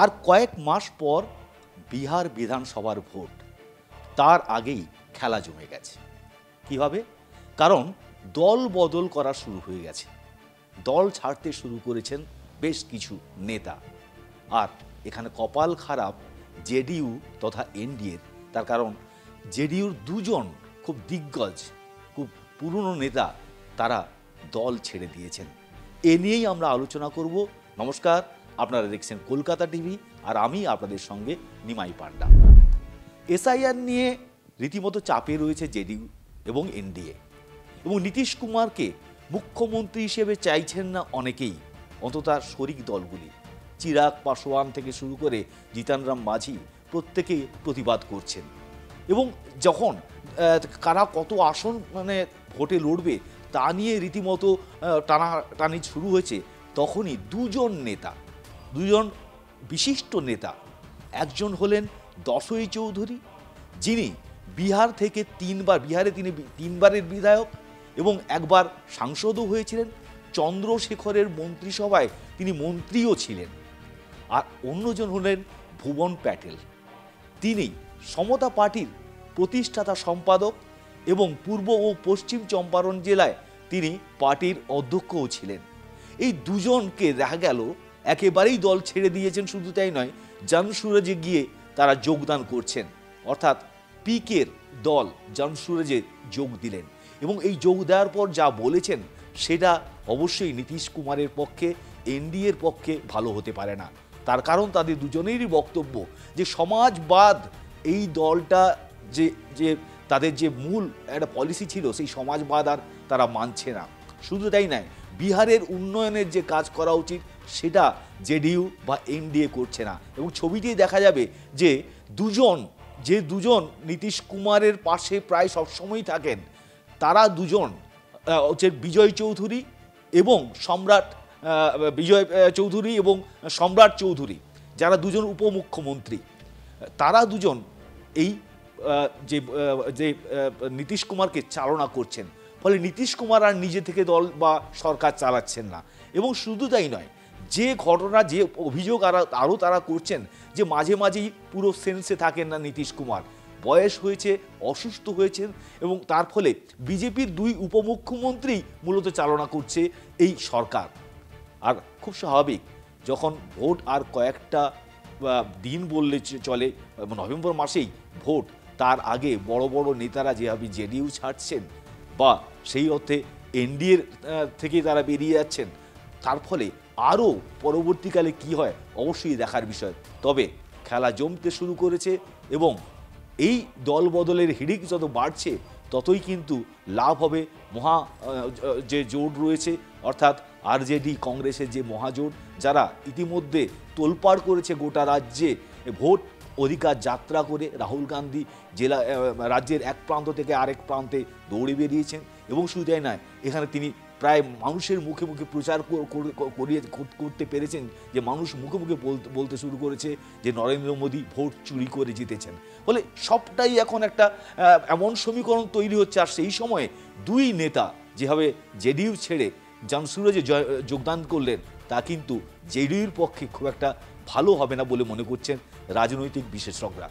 আর কয়েক মাস পর বিহার বিধানসভার ভোট, তার আগেই খেলা জমে গেছে। কিভাবে? কারণ দল বদল করা শুরু হয়ে গেছে, দল ছাড়তে শুরু করেছেন বেশ কিছু নেতা। আর এখানে কপাল খারাপ জেডিইউ তথা এনডিএর, তার কারণ জেডিইউর দুজন খুব দিগ্গজ, খুব পুরনো নেতা, তারা দল ছেড়ে দিয়েছেন। এ নিয়েই আমরা আলোচনা করব। নমস্কার, আপনারা দেখছেন কলকাতা টিভি, আর আমি আপনাদের সঙ্গে নিমাই পান্ডা। এসআইআর নিয়ে রীতিমতো চাপে রয়েছে জেডিইউ এবং এনডিএ, এবং নীতিশ কুমারকে মুখ্যমন্ত্রী হিসেবে চাইছেন না অনেকেই, অন্তত শরিক দলগুলি। চিরাগ পাসওয়ান থেকে শুরু করে জিতন রাম মাঝি প্রত্যেকেই প্রতিবাদ করছেন। এবং যখন কারা কত আসন ভোটে লড়বে তা নিয়ে রীতিমতো টানাটানি শুরু হয়েছে, তখনই দুজন বিশিষ্ট নেতা, একজন হলেন দশই চৌধুরী, যিনি বিহার থেকে বিহারে তিনি তিনবারের বিধায়ক এবং একবার সাংসদও হয়েছিলেন। চন্দ্রশেখরের মন্ত্রিসভায় তিনি মন্ত্রীও ছিলেন। আর অন্যজন হলেন ভুবন প্যাটেল, তিনি সমতা পার্টির প্রতিষ্ঠাতা সম্পাদক এবং পূর্ব ও পশ্চিম চম্পারণ জেলায় তিনি পার্টির অধ্যক্ষও ছিলেন। এই দুজনকে দেখা গেল একেবারেই দল ছেড়ে দিয়েছেন। শুধু তাই নয়, জনসুরজে গিয়ে তারা যোগদান করছেন, অর্থাৎ পিকের দল জনসুরজে যোগ দিলেন। এবং এই যোগ দেওয়ার পর যা বলেছেন সেটা অবশ্যই নীতিশ কুমারের পক্ষে, এনডিএর পক্ষে ভালো হতে পারে না। তার কারণ তাদের দুজনেরই বক্তব্য যে সমাজবাদ, এই দলটা যে তাদের যে মূল একটা পলিসি ছিল, সেই সমাজবাদ আর তারা মানছে না। শুধু তাই নয়, বিহারের উন্নয়নের যে কাজ করা উচিত সেটা জেডিইউ বা এনডিএ করছে না। এবং ছবিটি দেখা যাবে যে দুজন নীতিশ কুমারের পাশে প্রায় সবসময়ই থাকেন, তারা দুজন হচ্ছে বিজয় চৌধুরী এবং সম্রাট চৌধুরী, যারা দুজন উপমুখ্যমন্ত্রী। তারা দুজন এই যে নীতিশ কুমারকে চালনা করছেন। ফলে নীতিশ কুমার আর নিজে থেকে দল বা সরকার চালাচ্ছেন না। এবং শুধু তাই নয়, যে ঘটনা, যে অভিযোগ আরও তারা করছেন যে মাঝে মাঝেই পুরো সেন্সে থাকেন না নীতিশ কুমার, বয়স হয়েছে, অসুস্থ হয়েছেন, এবং তার ফলে বিজেপির দুই উপমুখ্যমন্ত্রী মূলত চালনা করছে এই সরকার। আর খুব স্বাভাবিক, যখন ভোট আর কয়েকটা দিন বললে চলে, নভেম্বর মাসেই ভোট, তার আগে বড় বড় নেতারা যেভাবে জেডিইউ ছাড়ছেন বা সেই অর্থে এনডিএর থেকে তারা বেরিয়ে যাচ্ছেন, তার ফলে আরও পরবর্তীকালে কি হয় অবশ্যই দেখার বিষয়। তবে খেলা জমতে শুরু করেছে, এবং এই দল বদলের হিড়িক যত বাড়ছে ততই কিন্তু লাভ হবে যে জোট রয়েছে, অর্থাৎ আরজেডি কংগ্রেসের যে মহাজোট, যারা ইতিমধ্যে তোলপাড় করেছে গোটা রাজ্যে ভোট অধিকার যাত্রা করে। রাহুল গান্ধী রাজ্যের এক প্রান্ত থেকে আরেক প্রান্তে দৌড়ে বেরিয়েছেন, এবং শুধু তাই নয়, এখানে তিনি প্রায় মানুষের মুখে মুখে প্রচার করতে পেরেছেন, যে মানুষ মুখে মুখে বলতে শুরু করেছে যে নরেন্দ্র মোদী ভোট চুরি করে জিতেছেন। ফলে সবটাই এখন একটা এমন সমীকরণ তৈরি হচ্ছে। আর সেই সময়ে দুই নেতা যেভাবে জেডিইউ ছেড়ে জনসুরজে যোগদান করলেন, তা কিন্তু জেডিইউর পক্ষে খুব একটা ভালো হবে না বলে মনে করছেন রাজনৈতিক বিশেষজ্ঞরা।